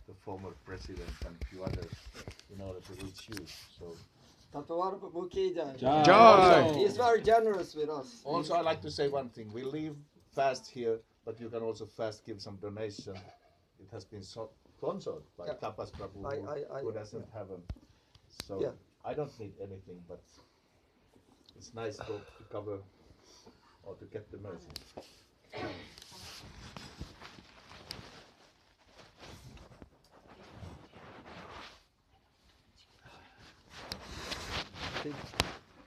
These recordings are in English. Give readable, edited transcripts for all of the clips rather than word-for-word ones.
the former president and a few others in order to reach you. So Joy. He's very generous with us. also, I like to say one thing: we leave fast here, but you can also fast give some donation. It has been sponsored by Yeah. Tapas Prabhu, who doesn't have them. So Yeah. I don't need anything, but it's nice to cover or to get the mercy.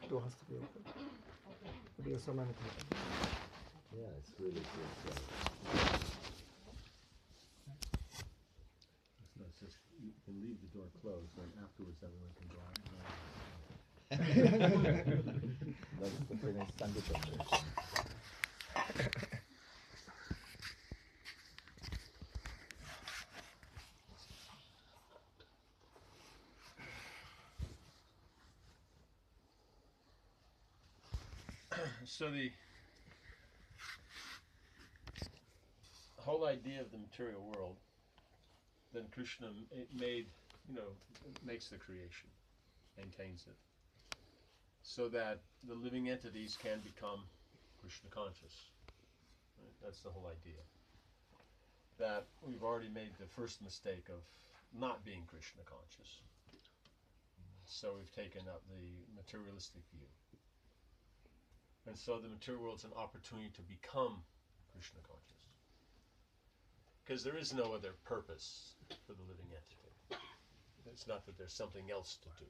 Door has to be open. Because so many people. Yeah, it's really good. No, it's just you can leave the door closed, and afterwards everyone can go out. That's the Finnish Sunday. So the whole idea of the material world, then Krishna made, makes the creation, maintains it, so that the living entities can become Krishna conscious. Right? That's the whole idea. That we've already made the first mistake of not being Krishna conscious. So we've taken up the materialistic view. And so the material world's an opportunity to become Krishna conscious. Because there is no other purpose for the living entity. It's not that there's something else to do.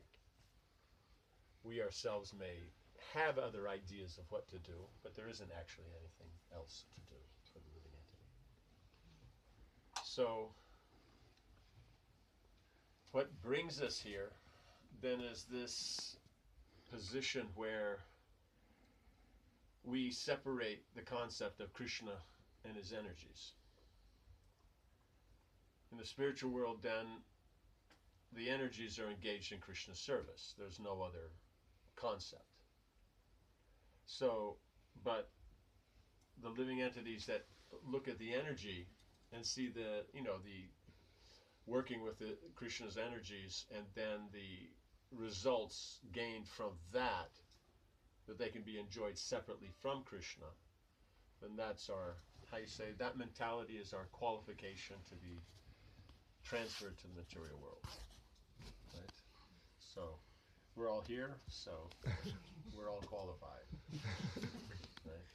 We ourselves may have other ideas of what to do, but there isn't actually anything else to do for the living entity. So what brings us here then is this position where we separate the concept of Krishna and his energies. In the spiritual world, then, the energies are engaged in Krishna's service. There's no other concept. So, but the living entities that look at the energy and see the working with Krishna's energies, and then the results gained from that they can be enjoyed separately from Krishna, then that's our, that mentality is our qualification to be transferred to the material world. Right? So we're all here, so we're all qualified. Right?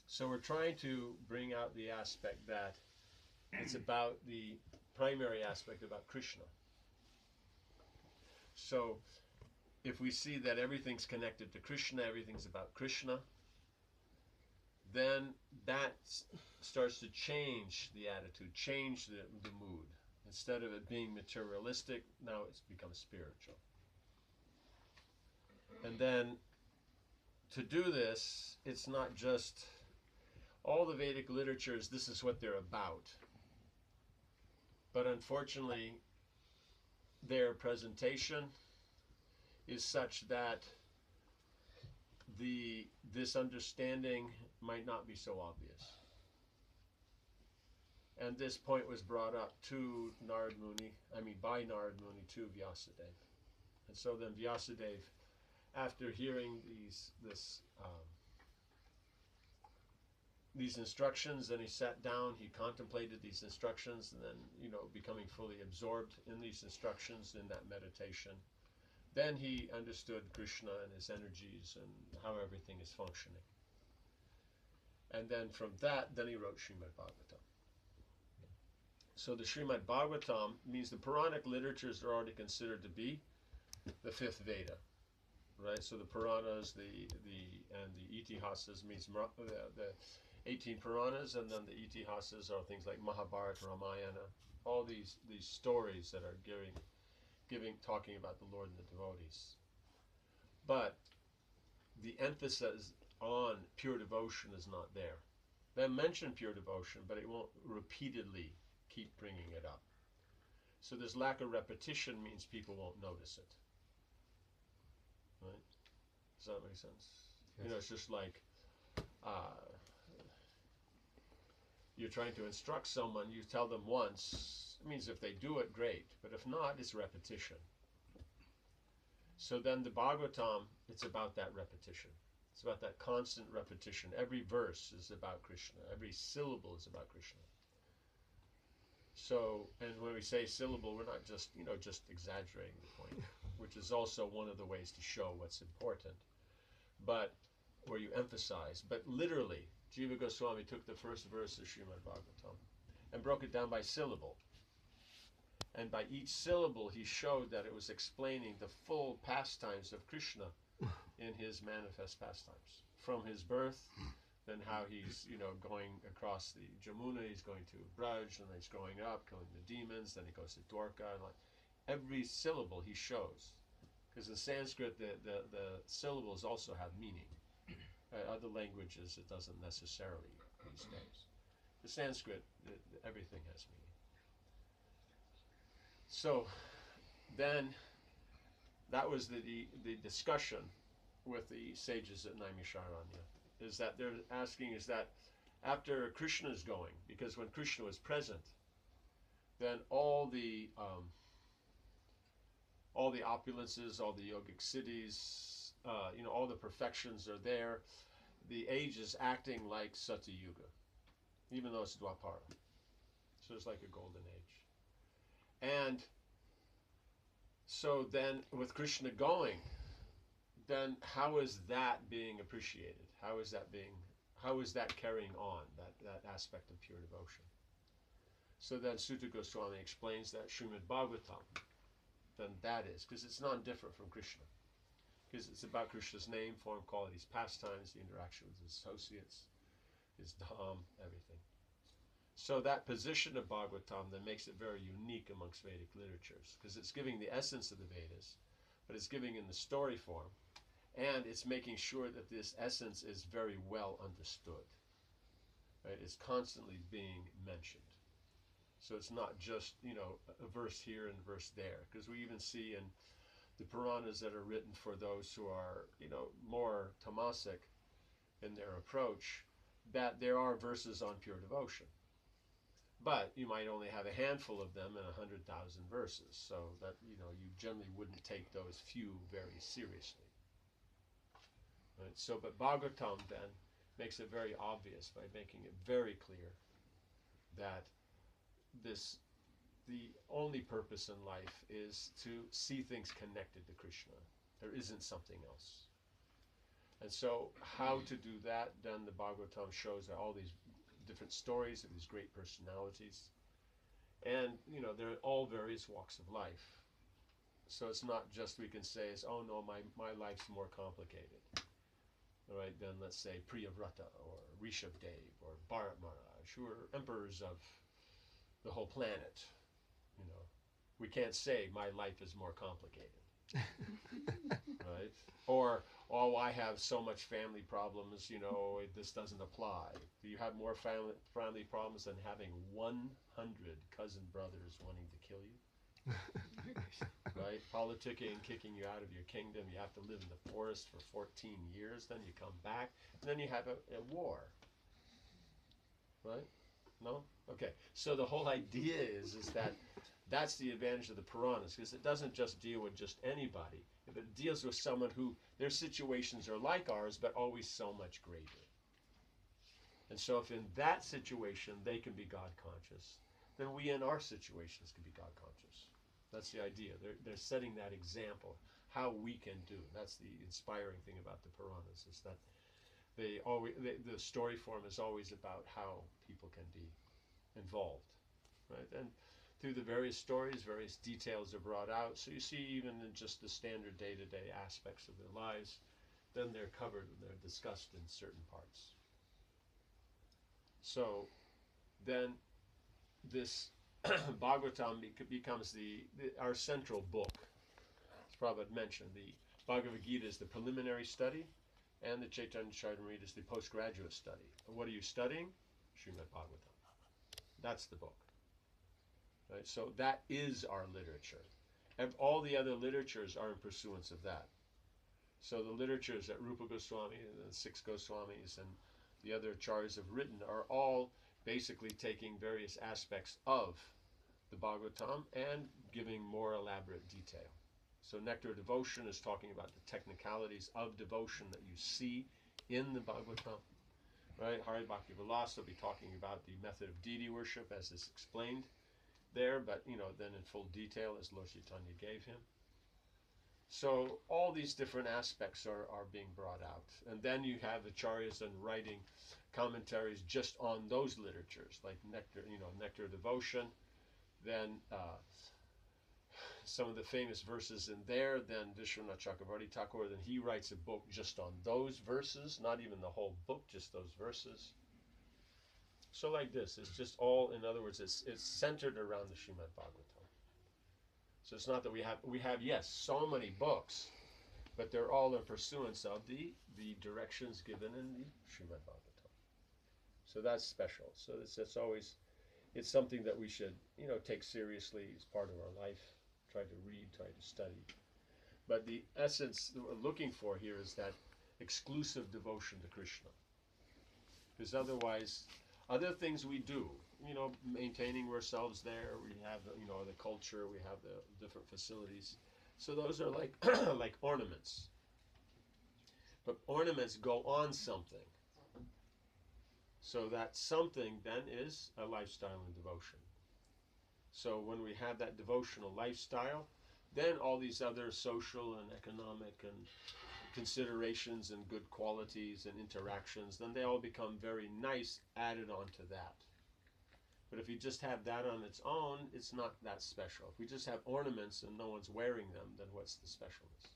So we're trying to bring out the aspect that it's about the primary aspect about Krishna. So if we see that everything's connected to Krishna, everything's about Krishna, then that starts to change the attitude, change the mood. Instead of it being materialistic, now it's become spiritual. And then to do this, it's not just all the Vedic literatures, this is what they're about. But unfortunately, their presentation is such that this understanding might not be so obvious. And this point was brought up to by Narad Muni to Vyasadeva. And so then Vyasadeva, after hearing these instructions, then he sat down, he contemplated these instructions, and then, becoming fully absorbed in these instructions in that meditation, then he understood Krishna and his energies and how everything is functioning. And then from that, then he wrote Srimad Bhagavatam. So the Srimad Bhagavatam means the Puranic literatures are already considered to be the fifth Veda, right? So the Puranas, the Itihasas means the 18 Puranas, and then the Itihasas are things like Mahabharata, Ramayana, all these stories that are talking about the Lord and the devotees. But the emphasis on pure devotion is not there. They mention pure devotion, but it won't repeatedly keep bringing it up. So this lack of repetition means people won't notice it. Right? Does that make sense? Yes. It's just like, you're trying to instruct someone, you tell them once, it means if they do it, great. But if not, it's repetition. So then the Bhagavatam, it's about that repetition. It's about that constant repetition. Every verse is about Krishna. Every syllable is about Krishna. So, and when we say syllable, we're not just, just exaggerating the point, which is also one of the ways to show what's important. But, where you emphasize, but literally, Jiva Goswami took the first verse of Srimad Bhagavatam and broke it down by syllable. And by each syllable, he showed that it was explaining the full pastimes of Krishna in his manifest pastimes. From his birth, then how he's, going across the Jamuna, he's going to Braj, and then he's growing up, killing the demons, then he goes to Dwarka, and every syllable he shows. Because in Sanskrit, the syllables also have meaning. Other languages, it doesn't necessarily these days. The Sanskrit, everything has meaning. So then that was the discussion with the sages at Naimisharanya, is that they're asking, is that after Krishna's going, because when Krishna was present, then all the opulences, all the yogic cities, all the perfections are there. The age is acting like Satya Yuga, even though it's Dwapara. So it's like a golden age. And so then with Krishna going, then how is that being appreciated? How is that carrying on, that aspect of pure devotion? So then Sutta Goswami explains that Srimad Bhagavatam, then that is, because it's not different from Krishna. Because it's about Krishna's name, form, qualities, pastimes, the interaction with his associates, his dham, everything. So that position of Bhagavatam then makes it very unique amongst Vedic literatures, because it's giving the essence of the Vedas, but it's giving in the story form, and it's making sure that this essence is very well understood. Right? It's constantly being mentioned. So it's not just, a verse here and a verse there, because we even see in the Puranas that are written for those who are, more tamasic in their approach, that there are verses on pure devotion. But you might only have a handful of them in 100,000 verses, so that, you generally wouldn't take those few very seriously. Right? So, but Bhagavatam then makes it very obvious by making it very clear that the only purpose in life is to see things connected to Krishna. There isn't something else. And so how to do that, then the Bhagavatam shows that all these different stories of these great personalities. And, they're all various walks of life. So it's not just we can say, oh no, my life's more complicated. All right, then let's say Priyavrata or Rishabdev or Bharat Maharaj, who are emperors of the whole planet. We can't say my life is more complicated. Right? Or, oh, I have so much family problems, this doesn't apply. Do you have more family problems than having 100 cousin brothers wanting to kill you? Right? Politicking, kicking you out of your kingdom. You have to live in the forest for 14 years. Then you come back. And then you have a war. Right? No? Okay. So the whole idea is that that's the advantage of the Puranas, because it doesn't just deal with just anybody. If it deals with someone who, their situations are like ours, but always so much greater. And so if in that situation they can be God conscious, then we in our situations can be God conscious. That's the idea. They're setting that example, how we can do. That's the inspiring thing about the Puranas, is that the story form is always about how people can be involved, right? And through the various stories, various details are brought out. So you see, even in just the standard day-to-day aspects of their lives, then they're covered and they're discussed in certain parts. So then this Bhagavatam becomes our central book. As Prabhupada mentioned, the Bhagavad Gita is the preliminary study, and the Chaitanya Charitamrita is the postgraduate study. And what are you studying? Srimad Bhagavatam. That's the book. Right? So that is our literature. And all the other literatures are in pursuance of that. So the literatures that Rupa Goswami and the 6 Goswamis and the other acharyas have written are all basically taking various aspects of the Bhagavatam and giving more elaborate detail. So Nectar of Devotion is talking about the technicalities of devotion that you see in the Bhagavatam. Right? Hari Bhakti Vilasa will be talking about the method of deity worship as is explained there, but then in full detail as Lord Chaitanya gave him. So all these different aspects are being brought out. And then you have acharyas and writing commentaries just on those literatures, like Nectar of Devotion, then some of the famous verses in there, then Vishwanath Chakravarti Thakur, then he writes a book just on those verses, not even the whole book, just those verses. So like this, it's just all, in other words, it's centered around the Srimad Bhagavatam. So it's not that we have yes, so many books, but they're all in pursuance of the directions given in the Srimad Bhagavatam. So that's special. So it's always, it's something that we should, take seriously as part of our life. Try to read, try to study. But the essence that we're looking for here is that exclusive devotion to Krishna. Because otherwise, other things we do, maintaining ourselves there, we have, the culture, we have the different facilities. So those are like, like ornaments. But ornaments go on something. So that something then is a lifestyle in devotion. So when we have that devotional lifestyle, then all these other social and economic and considerations and good qualities and interactions, then they all become very nice added on to that. But if you just have that on its own, it's not that special. If we just have ornaments and no one's wearing them, then what's the specialness?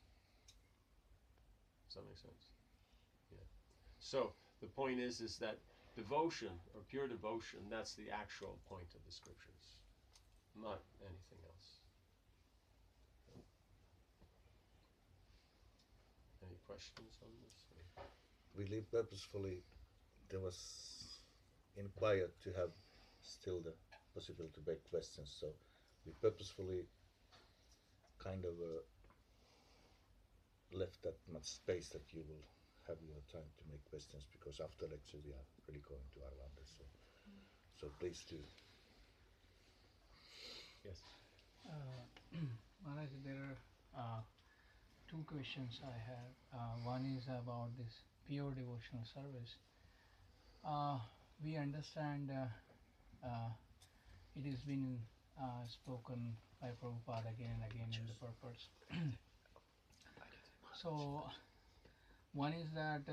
Does that make sense? Yeah. So the point is that devotion, or pure devotion, that's the actual point of the scriptures. Not anything else. Any questions on this? We live purposefully. There was inquired to have still the possibility to make questions, so we purposefully kind of left that much space that you will have your time to make questions, because after lecture we are really going to Arlanda, so please do. Yes. Maharaj, there are two questions I have. One is about this pure devotional service. We understand it has been spoken by Prabhupada again and again in the purpose. So, one is that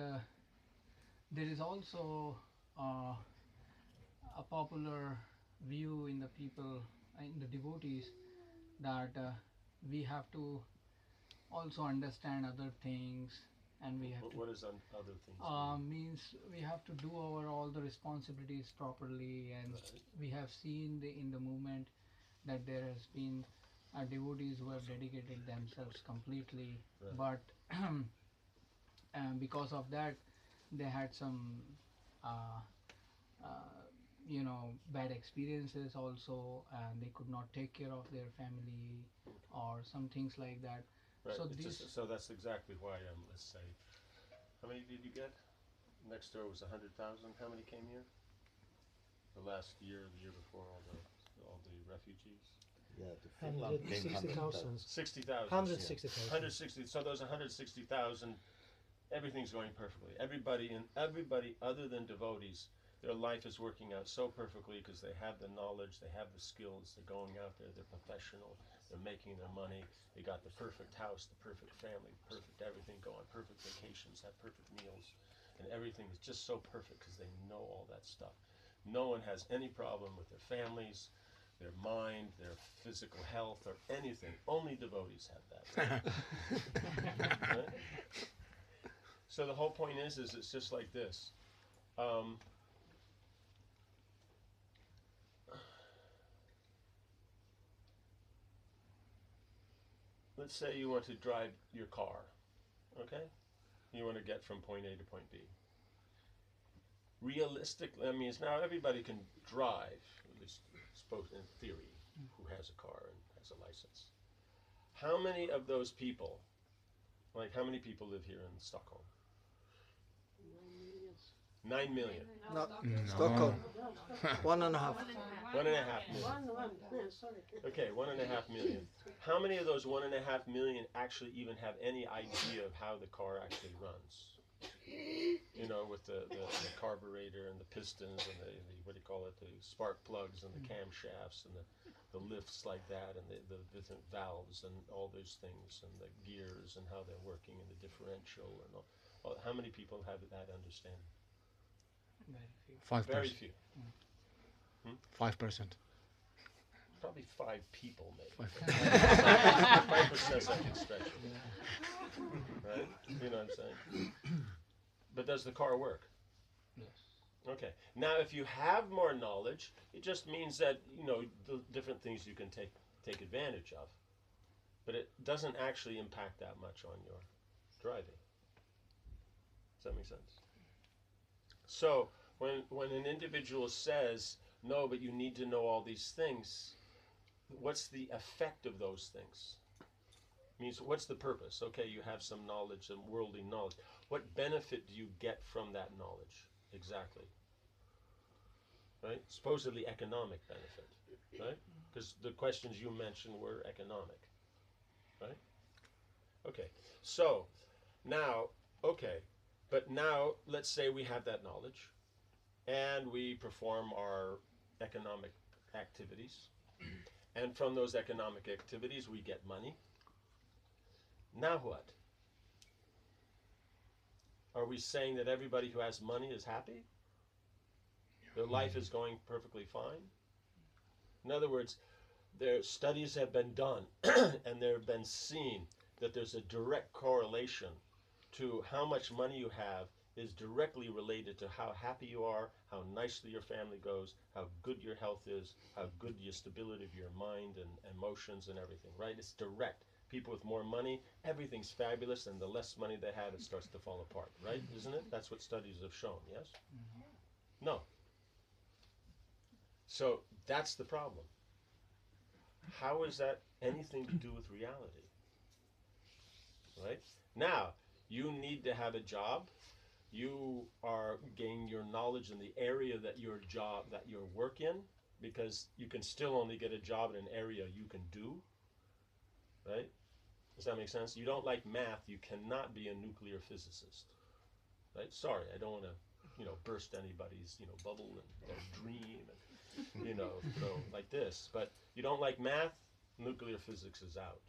there is also a popular view in the people, in the devotees, that we have to also understand other things, and we have what is other things? means we have to do all the responsibilities properly, and we have seen in the movement that there has been devotees who have dedicated themselves completely, but because of that they had some bad experiences also, and they could not take care of their family or some things like that. Right. So so that's exactly why let's say, how many did you get? Next door was 100,000. How many came here? The last year, the year before, all the refugees. Yeah, the Finland came 160,000. 60,000. 160,000. 160. So those 160,000, everything's going perfectly. Everybody other than devotees, their life is working out so perfectly because they have the knowledge, they have the skills, they're going out there, they're professional, they're making their money, they got the perfect house, the perfect family, perfect everything, go on perfect vacations, have perfect meals, and everything is just so perfect because they know all that stuff. No one has any problem with their families, their mind, their physical health, or anything. Only devotees have that. Right? So the whole point is it's just like this. Let's say you want to drive your car, okay? You want to get from point A to point B. Realistically, now everybody can drive, at least in theory, who has a car and has a license. How many of those people, how many people live here in Stockholm? 9 million. No, No. Stockholm. 1.5. 1.5 million. Sorry. Okay, 1.5 million. How many of those 1.5 million actually even have any idea of how the car actually runs? You know, with the carburetor and the pistons and the what do you call it, the spark plugs and the camshafts and the lifts like that and the different valves and all those things and the gears and how they're working and the differential and all. How many people have that understanding? Very few. 5%. Very few. 5%. Probably 5 people, maybe. 5%. 5% I can stretch it. Right? You know what I'm saying? But does the car work? Yes. Okay. Now, if you have more knowledge, it just means that, you know, the different things you can take advantage of. But it doesn't actually impact that much on your driving. Does that make sense? So, when an individual says, no, but you need to know all these things, what's the effect of those things? Means, what's the purpose? Okay, you have some knowledge, some worldly knowledge. What benefit do you get from that knowledge? Exactly. Right? Supposedly economic benefit. Right? Because the questions you mentioned were economic. Right? Okay. So, now, okay. But now, let's say we have that knowledge, and we perform our economic activities. And from those economic activities, we get money. Now what? Are we saying that everybody who has money is happy? Their life is going perfectly fine? In other words, studies have been done and there have been seen that there's a direct correlation to how much money you have is directly related to how happy you are, how nicely your family goes, how good your health is, how good your stability of your mind and emotions and everything, right? It's direct. People with more money, everything's fabulous, and the less money they have, it starts to fall apart, right? Isn't it? That's what studies have shown, yes? No. So that's the problem. How is that anything to do with reality? Right? Now, you need to have a job. You are gaining your knowledge in the area that your work in, because you can still only get a job in an area you can do, right? Does that make sense? You don't like math, you cannot be a nuclear physicist, right? Sorry, I don't want to, burst anybody's, bubble and their dream and, go like this. But you don't like math, nuclear physics is out.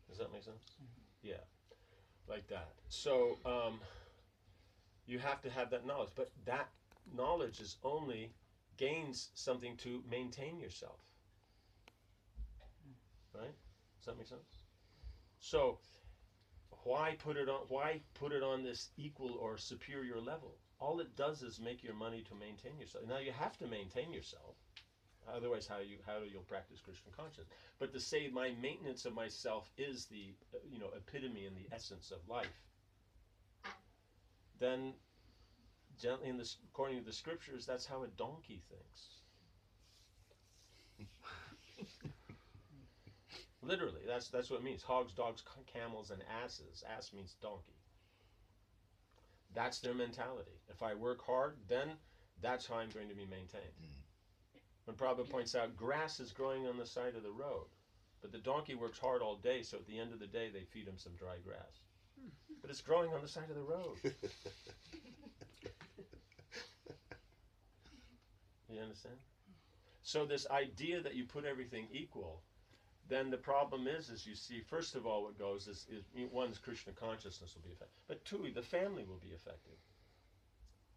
Does that make sense? Yeah, like that. So, you have to have that knowledge, but that knowledge is only gains something to maintain yourself, right? Does that make sense? So why put it on this equal or superior level? All it does is make your money to maintain yourself. Now you have to maintain yourself, otherwise how you'll practice Krishna consciousness. But to say my maintenance of myself is the epitome and the essence of life, then gently according to the scriptures, that's how a donkey thinks. Literally, that's what it means. Hogs, dogs, camels, and asses. Ass means donkey. That's their mentality. If I work hard, then that's how I'm going to be maintained. When Prabhupada points out, grass is growing on the side of the road, but the donkey works hard all day, so at the end of the day, they feed him some dry grass. But it's growing on the side of the road. You understand? So this idea that you put everything equal, then the problem is you see, first of all, what goes is one's Krishna consciousness will be affected. But two, the family will be affected.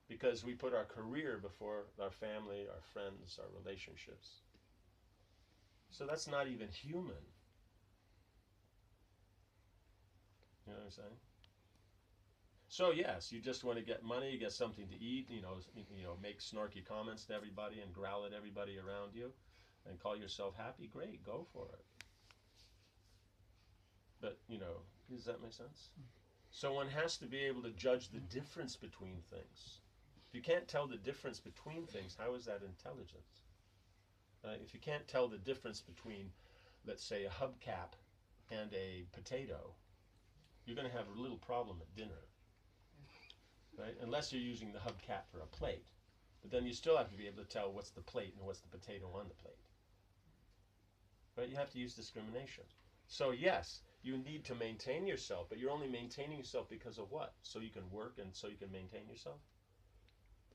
Because we put our career before our family, our friends, our relationships. So that's not even human. You know what I'm saying? So yes, you just want to get money, get something to eat, make snarky comments to everybody and growl at everybody around you and call yourself happy. Great, go for it. But, does that make sense? So one has to be able to judge the difference between things. If you can't tell the difference between things, how is that intelligence? If you can't tell the difference between, let's say, a hubcap and a potato, you're going to have a little problem at dinner. right? Unless you're using the hubcap for a plate. But then you still have to be able to tell what's the plate and what's the potato on the plate. Right? You have to use discrimination. So yes, you need to maintain yourself, but you're only maintaining yourself because of what? So you can work and so you can maintain yourself?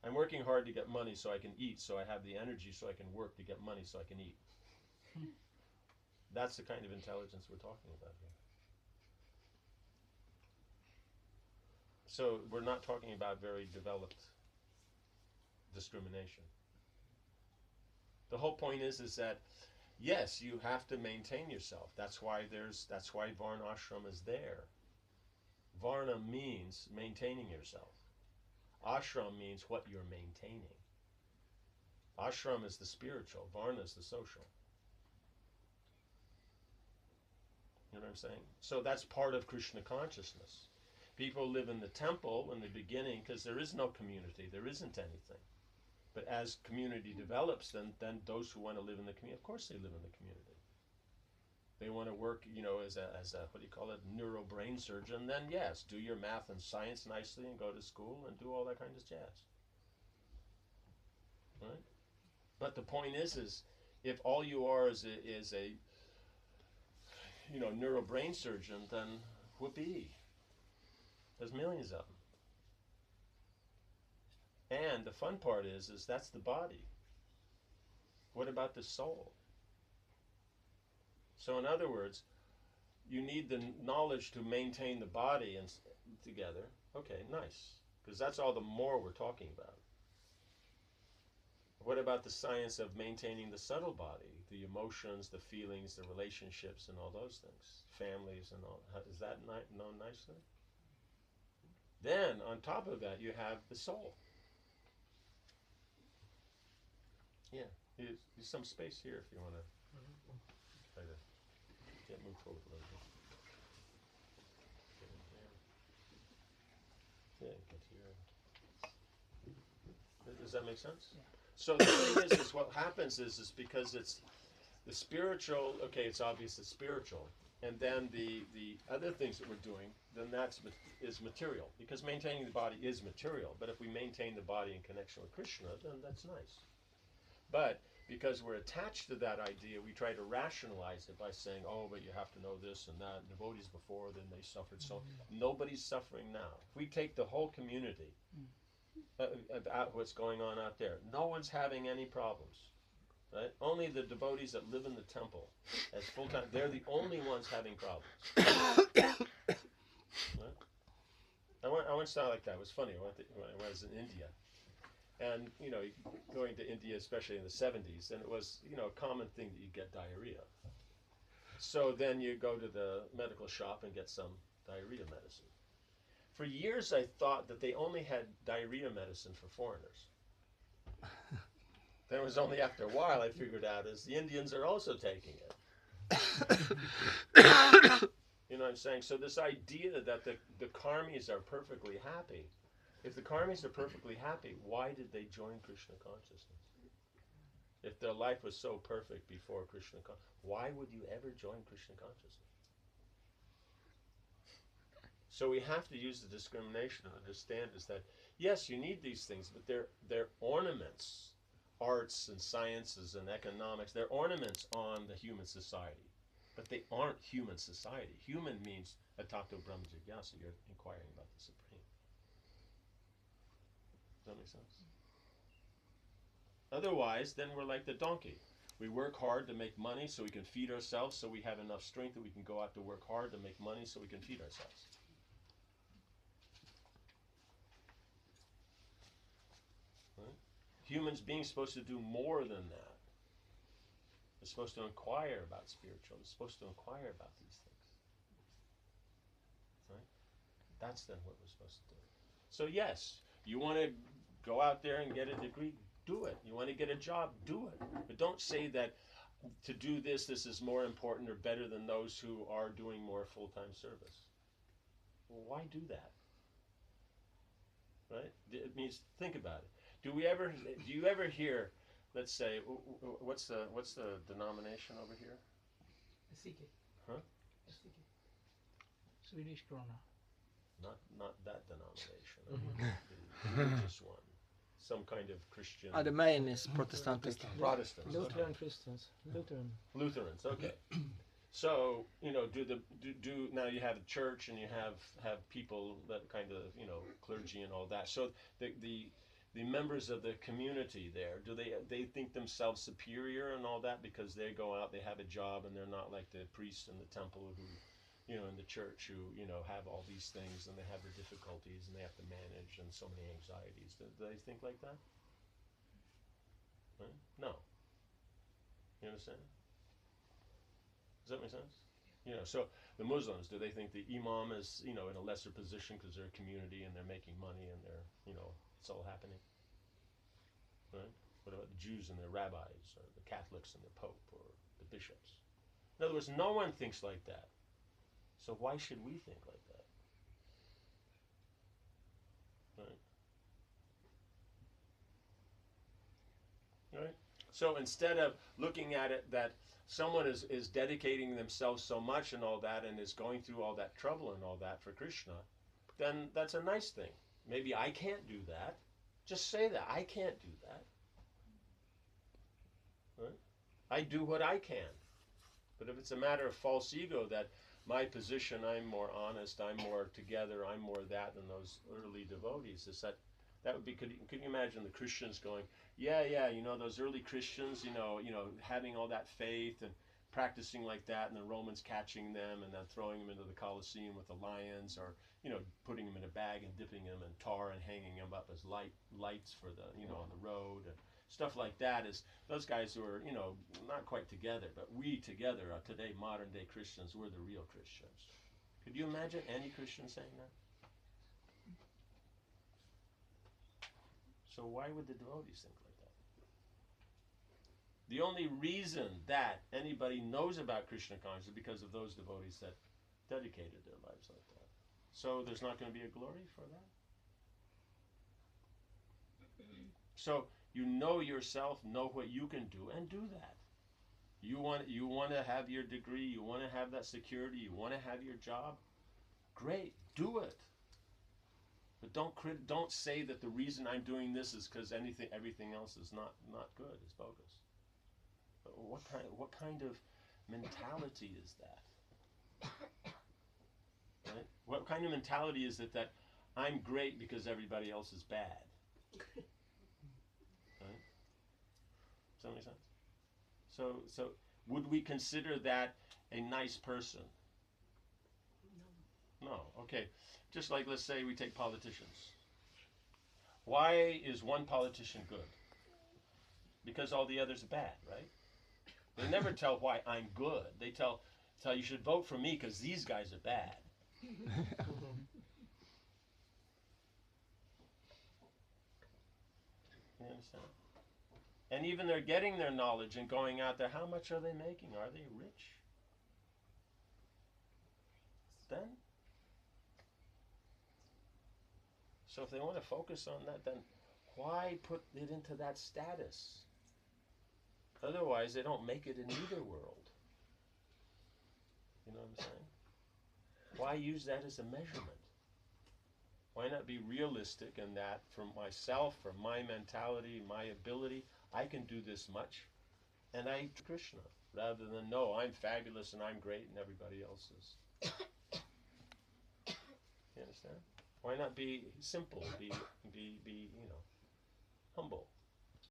I'm working hard to get money so I can eat, so I have the energy so I can work to get money so I can eat. That's the kind of intelligence we're talking about here. So we're not talking about very developed discrimination. The whole point is that yes, you have to maintain yourself. That's why Varna ashram is there. Varna means maintaining yourself. Ashram means what you're maintaining. Ashram is the spiritual, Varna is the social. You know what I'm saying? So that's part of Krishna consciousness. People live in the temple in the beginning because there is no community, there isn't anything. But as community develops, then those who want to live in the community, of course they live in the community. They want to work, as a what do you call it, neurobrain surgeon, then yes, do your math and science nicely and go to school and do all that kind of jazz. Right? But the point is if all you are is a neurobrain surgeon, then whoopee. There's millions of them. And the fun part is that's the body. What about the soul? So in other words, you need the knowledge to maintain the body and together. Okay, nice. Because that's all the more we're talking about. What about the science of maintaining the subtle body? The emotions, the feelings, the relationships, and all those things. Families and all. Is that known nicely? Then, on top of that, you have the soul. Yeah, there's some space here if you want to try to move forward a little bit. Get in here. Yeah, get here. Does that make sense? Yeah. So the thing is what happens is because it's the spiritual, okay, it's obvious it's spiritual. And then the other things that we're doing, then is material. Because maintaining the body is material. But if we maintain the body in connection with Krishna, then that's nice. But because we're attached to that idea, we try to rationalize it by saying, oh, but you have to know this and that. Devotees before, then they suffered. So nobody's suffering now. If we take the whole community about what's going on out there, no one's having any problems. Right? Only the devotees that live in the temple as full-time, they're the only ones having problems. Right? I once thought like that. It was funny when I was in India. And, going to India, especially in the 70s, and it was, a common thing that you get diarrhea. So then you go to the medical shop and get some diarrhea medicine. For years I thought that they only had diarrhea medicine for foreigners. Then it was only after a while I figured out is the Indians are also taking it. You know what I'm saying? So this idea that the karmis are perfectly happy, if the karmis are perfectly happy, why did they join Krishna consciousness? If their life was so perfect before Krishna consciousness, why would you ever join Krishna consciousness? So we have to use the discrimination to understand is that, yes, you need these things, but they're ornaments. Arts and sciences and economics, they're ornaments on the human society. But they aren't human society. Human means atato brahma jigyasa, you're inquiring about the Supreme. Does that make sense? Otherwise, then we're like the donkey. We work hard to make money so we can feed ourselves, so we have enough strength that we can go out to work hard to make money so we can feed ourselves. Right? Humans being supposed to do more than that. They're supposed to inquire about spiritual. They're supposed to inquire about these things. Right? That's then what we're supposed to do. So yes, you want to go out there and get a degree, do it. You want to get a job, do it. But don't say that to do this is more important or better than those who are doing more full-time service. Well, why do that? Right? It means, think about it. Do you ever hear, let's say, what's the denomination over here? SCK. Huh? SCK. Swedish krona. Not that denomination. I mean, the religious one. Some kind of Christian. The main is Protestantic. Protestants. Lutheran Christians. Lutherans. Okay. So do now you have a church and you have people that kind of clergy and all that. So the members of the community there, do they think themselves superior and all that because they go out, they have a job, and they're not like the priests in the temple who in the church who have all these things and they have their difficulties and they have to manage and so many anxieties. Do they think like that? Right? No. You understand? Does that make sense? So the Muslims, do they think the imam is in a lesser position because they're a community and they're making money and they're it's all happening? Right? What about the Jews and their rabbis, or the Catholics and the Pope, or the bishops? In other words, no one thinks like that. So why should we think like that? Right? So instead of looking at it that someone is dedicating themselves so much and all that and is going through all that trouble and all that for Krishna, then that's a nice thing. Maybe I can't do that. Just say that. I can't do that. Right? I do what I can. But if it's a matter of false ego that my position, I'm more honest, I'm more together, I'm more that than those early devotees, is that would be, could you imagine the Christians going, yeah, those early Christians, having all that faith and practicing like that, and the Romans catching them and then throwing them into the Colosseum with the lions, or putting them in a bag and dipping them in tar and hanging them up as lights for the on the road and stuff like that. Is those guys who are not quite together, but we together are today modern day Christians. We're the real Christians. Could you imagine any Christian saying that? So why would the devotees think like that? The only reason that anybody knows about Krishna consciousness is because of those devotees that dedicated their lives like that. So there's not going to be a glory for that? So you know yourself, know what you can do, and do that. You want to have your degree, you want to have that security, you want to have your job. Great, do it. But don't say that the reason I'm doing this is because everything else is not good, is bogus. But what kind of mentality is that? Right? What kind of mentality is it that I'm great because everybody else is bad? Right? Does that make sense? So would we consider that a nice person? No. Okay. Just like, let's say we take politicians. Why is one politician good? Because all the others are bad, right? They never tell why I'm good. They tell you should vote for me because these guys are bad. You understand? And even they're getting their knowledge and going out there, how much are they making? Are they rich? Then? So if they want to focus on that, then why put it into that status? Otherwise, they don't make it in either world. You know what I'm saying? Why use that as a measurement? Why not be realistic in that for myself, for my mentality, my ability, I can do this much, and I Krishna, rather than, no, I'm fabulous and I'm great and everybody else is. You understand? Why not be simple, be humble?